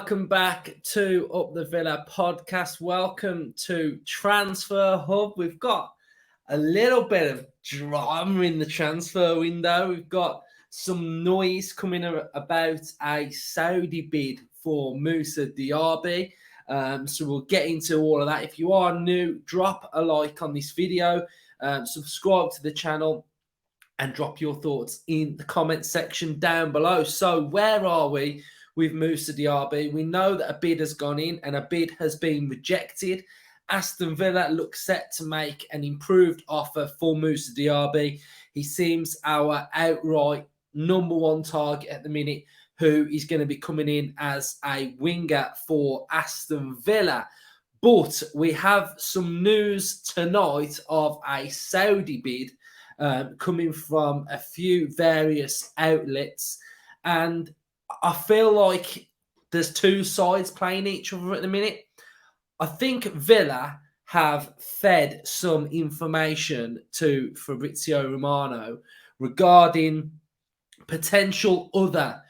welcome back to Up the Villa podcast. Welcome to Transfer Hub. We've got a little bit of drama in the transfer window. We've got some noise coming about a Saudi bid for Moussa Diaby. So we'll get into all of that. If you are new, drop a like on this video, subscribe to the channel, and drop your thoughts in the comment section down below. So where are we with Moussa Diaby? We know that a bid has gone in and a bid has been rejected. Aston Villa looks set to make an improved offer for Moussa Diaby. He seems our outright number one target at the minute, who is going to be coming in as a winger for Aston Villa. But we have some news tonight of a Saudi bid coming from a few various outlets. And I feel like there's two sides playing each other at the minute. I think Villa have fed some information to Fabrizio Romano regarding potential other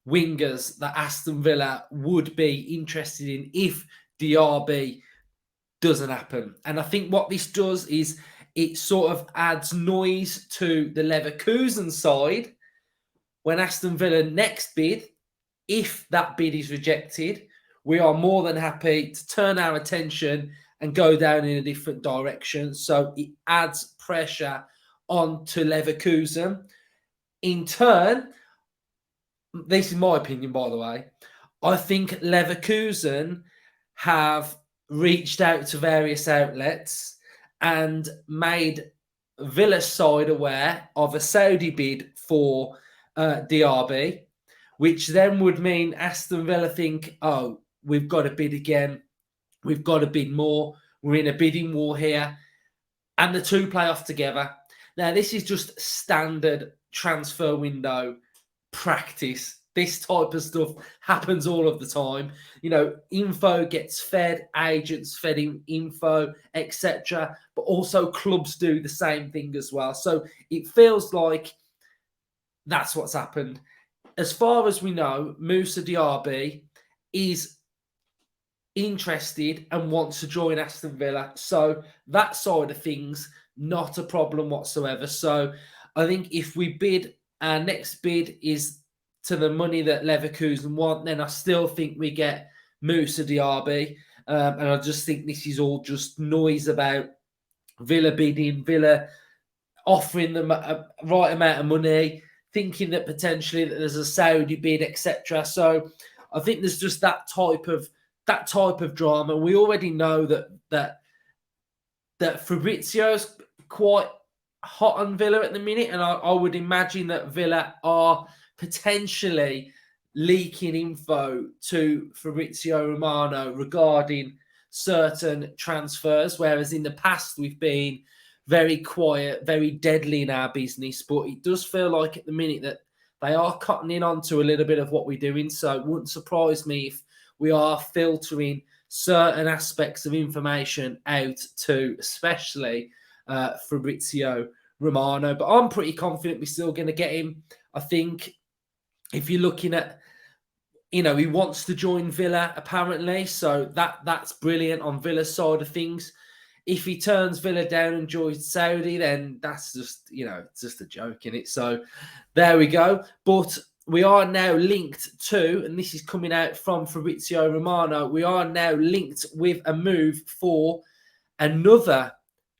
wingers that Aston Villa would be interested in if Diaby doesn't happen. And I think what this does is it sort of adds noise to the Leverkusen side when Aston Villa next bid. If that bid is rejected, we are more than happy to turn our attention and go down in a different direction. So it adds pressure onto Leverkusen. In turn, this is my opinion, by the way, I think Leverkusen have reached out to various outlets and made Villa's side aware of a Saudi bid for Diaby, which then would mean Aston Villa think, oh, we've got to bid again. We've got to bid more. We're in a bidding war here. And the two play off together. Now, this is just standard transfer window practice. This type of stuff happens all of the time. You know, info gets fed, agents fed info, etc. But also clubs do the same thing as well. So it feels like that's what's happened. As far as we know, Moussa Diaby is interested and wants to join Aston Villa. So that side of things, not a problem whatsoever. So I think if we bid, our next bid is to the money that Leverkusen want, then I still think we get Moussa Diaby. And I just think this is all just noise about Villa bidding, Villa offering them a right amount of money, thinking that potentially that there's a Saudi bid, etc. So I think there's just that type of drama. We already know that Fabrizio's quite hot on Villa at the minute, and I would imagine that Villa are potentially leaking info to Fabrizio Romano regarding certain transfers, whereas in the past we've been very quiet, very deadly in our business. But it does feel like at the minute that they are cutting in onto a little bit of what we're doing. So it wouldn't surprise me if we are filtering certain aspects of information out to especially Fabrizio Romano. But I'm pretty confident we're still going to get him. I think if you're looking at, he wants to join Villa apparently. So that's brilliant on Villa's side of things. If he turns Villa down and joins Saudi, then that's just, it's just a joke, isn't it? So there we go. But we are now linked to, and this is coming out from Fabrizio Romano, we are now linked with a move for another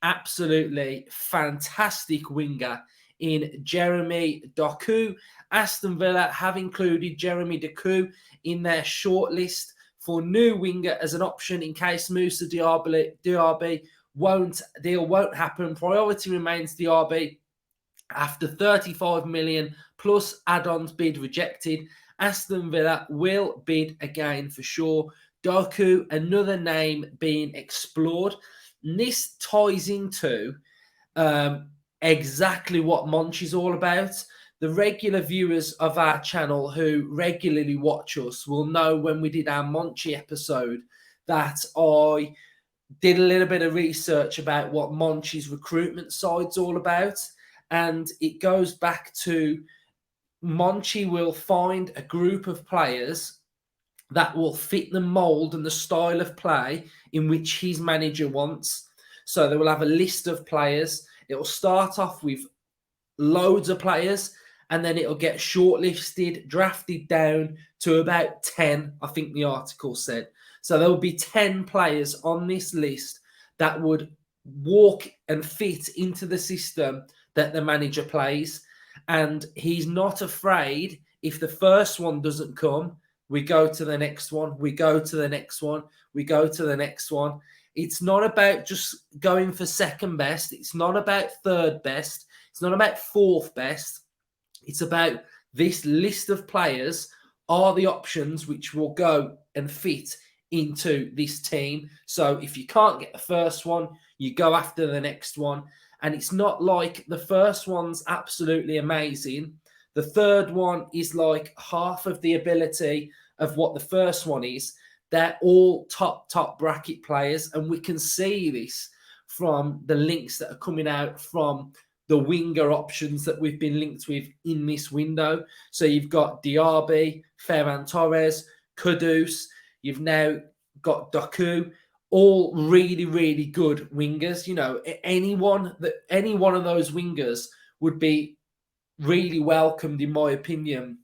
absolutely fantastic winger in Jeremy Doku. Aston Villa have included Jeremy Doku in their shortlist for new winger as an option in case Moussa Diaby won't happen. Priority remains Diaby. After 35 million plus add-ons bid rejected, Aston Villa will bid again for sure. Doku, another name being explored. And this ties into exactly what Monchi is all about. The regular viewers of our channel who regularly watch us will know when we did our Monchi episode that I did a little bit of research about what Monchi's recruitment side's all about. And it goes back to Monchi will find a group of players that will fit the mould and the style of play in which his manager wants. So they will have a list of players. It will start off with loads of players, and then it'll get shortlisted, drafted down to about 10, I think the article said. So there will be 10 players on this list that would walk and fit into the system that the manager plays. And he's not afraid if the first one doesn't come, we go to the next one, we go to the next one, we go to the next one. It's not about just going for second best. It's not about third best. It's not about fourth best. It's about this list of players are the options which will go and fit into this team. So if you can't get the first one, you go after the next one. And it's not like the first one's absolutely amazing. The third one is like half of the ability of what the first one is. They're all top bracket players. And we can see this from the links that are coming out from the winger options that we've been linked with in this window. So you've got Diaby, Ferran Torres, Kudus. You've now got Doku, all really, really good wingers. You know, any one of those wingers would be really welcomed, in my opinion,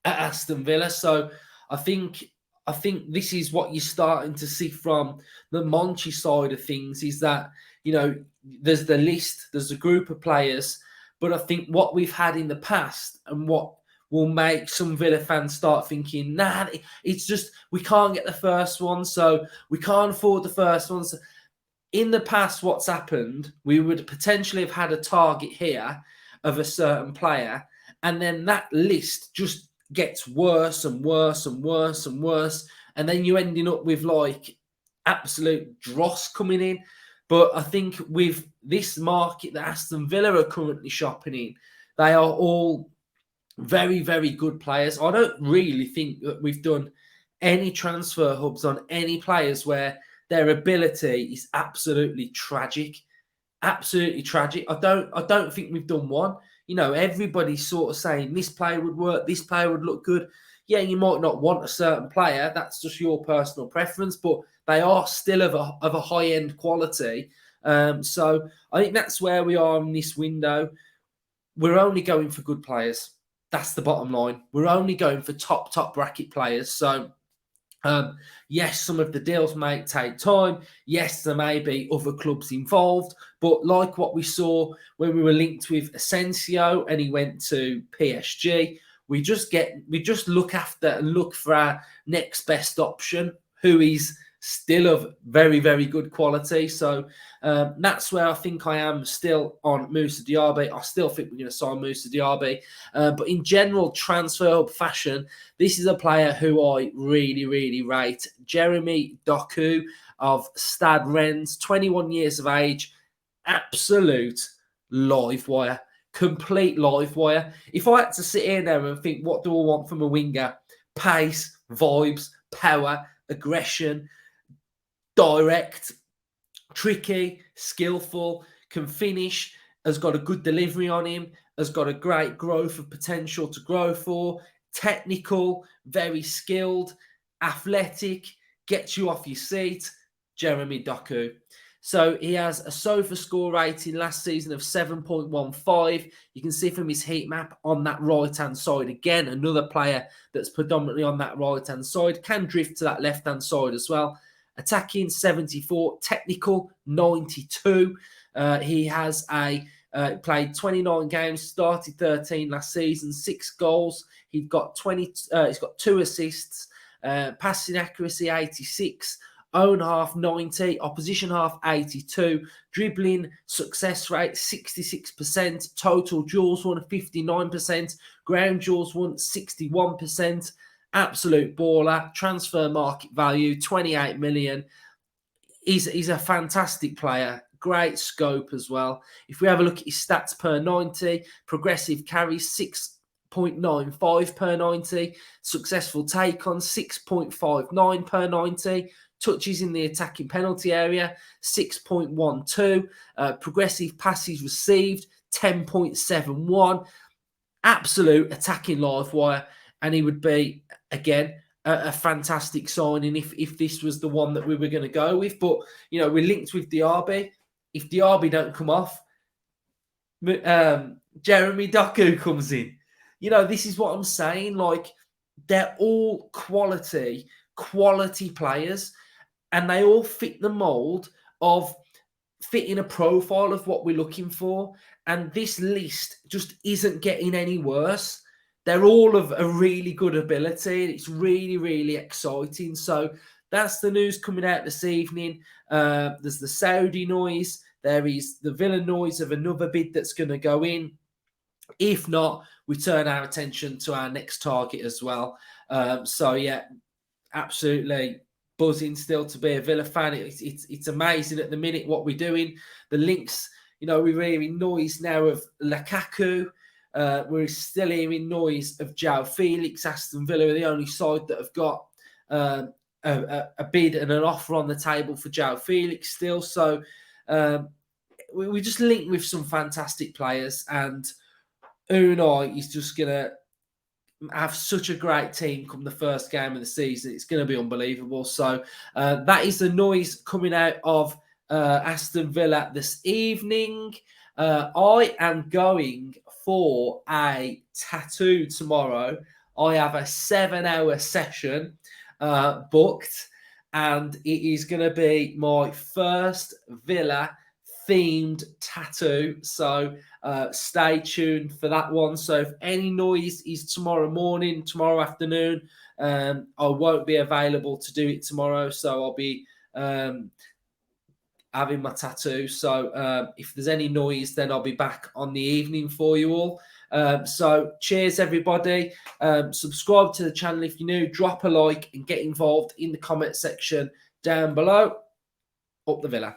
at Aston Villa. So I think this is what you're starting to see from the Monchi side of things, is that, you know, there's the list, there's a group of players, but I think what we've had in the past and what will make some Villa fans start thinking, nah, it's just we can't get the first one, so we can't afford the first one. So in the past, what's happened, we would potentially have had a target here of a certain player, and then that list just gets worse and worse and worse and worse, and then you ending up with like absolute dross coming in. But I think with this market that Aston Villa are currently shopping in, they are all very, very good players. I don't really think that we've done any transfer hubs on any players where their ability is absolutely tragic. Absolutely tragic. I don't think we've done one. You know, everybody's sort of saying this player would work, this player would look good. Yeah, you might not want a certain player. That's just your personal preference, but they are still of a high-end quality. So I think that's where we are in this window. We're only going for good players. That's the bottom line. We're only going for top bracket players. So yes, some of the deals may take time. Yes, there may be other clubs involved. But like what we saw when we were linked with Asensio and he went to PSG, we just look after and look for our next best option, who is still of very, very good quality. So that's where I think I am still on Moussa Diaby. I still think we're going to sign Moussa Diaby. But in general, transfer hub fashion, this is a player who I really, really rate. Jeremy Doku of Stade Rennes, 21 years of age, absolute live wire. Complete live wire. If I had to sit here now and think, what do I want from a winger? Pace, vibes, power, aggression, direct, tricky, skillful, can finish, has got a good delivery on him, has got a great growth of potential to grow for, technical, very skilled, athletic, gets you off your seat, Jeremy Doku. So he has a SOFA score rating last season of 7.15. You can see from his heat map on that right-hand side. Again, another player that's predominantly on that right-hand side. Can drift to that left-hand side as well. Attacking 74, technical 92. He has played 29 games, started 13 last season, 6 goals. He's got 2 assists, passing accuracy 86. Own half 90, opposition half 82, dribbling success rate 66%, total duels won 59%, ground duels won 61%, absolute baller, transfer market value 28 million. He's a fantastic player, great scope as well. If we have a look at his stats per 90, progressive carries 6.95 per 90, successful take on 6.59 per 90, touches in the attacking penalty area 6.12, progressive passes received 10.71, absolute attacking live wire, and he would be again a fantastic signing if this was the one that we were going to go with. But, you know, we're linked with Diaby. If Diaby don't come off, Jeremy Doku comes in. You know, this is what I'm saying. Like, they're all quality players, and they all fit the mold of fitting a profile of what we're looking for. And this list just isn't getting any worse. They're all of a really good ability. It's really, really exciting. So that's the news coming out this evening. There's the Saudi noise. There is the Villa noise of another bid that's going to go in. If not, we turn our attention to our next target as well. So, yeah, absolutely buzzing still to be a Villa fan. It's amazing at the minute what we're doing. The links, you know, we're hearing noise now of Lukaku. We're still hearing noise of João Felix. Aston Villa are the only side that have got a bid and an offer on the table for João Felix still. So we just linked with some fantastic players, and Unai is just going to have such a great team come the first game of the season. It's going to be unbelievable. So that is the noise coming out of Aston Villa this evening. I am going for a tattoo tomorrow. I have a 7-hour session booked, and it is going to be my first Villa themed tattoo. So stay tuned for that one. So if any noise is tomorrow morning, tomorrow afternoon, I won't be available to do it tomorrow. So I'll be having my tattoo. So if there's any noise, then I'll be back on the evening for you all. So cheers, everybody. Subscribe to the channel if you're new. Drop a like and get involved in the comment section down below. Up the Villa.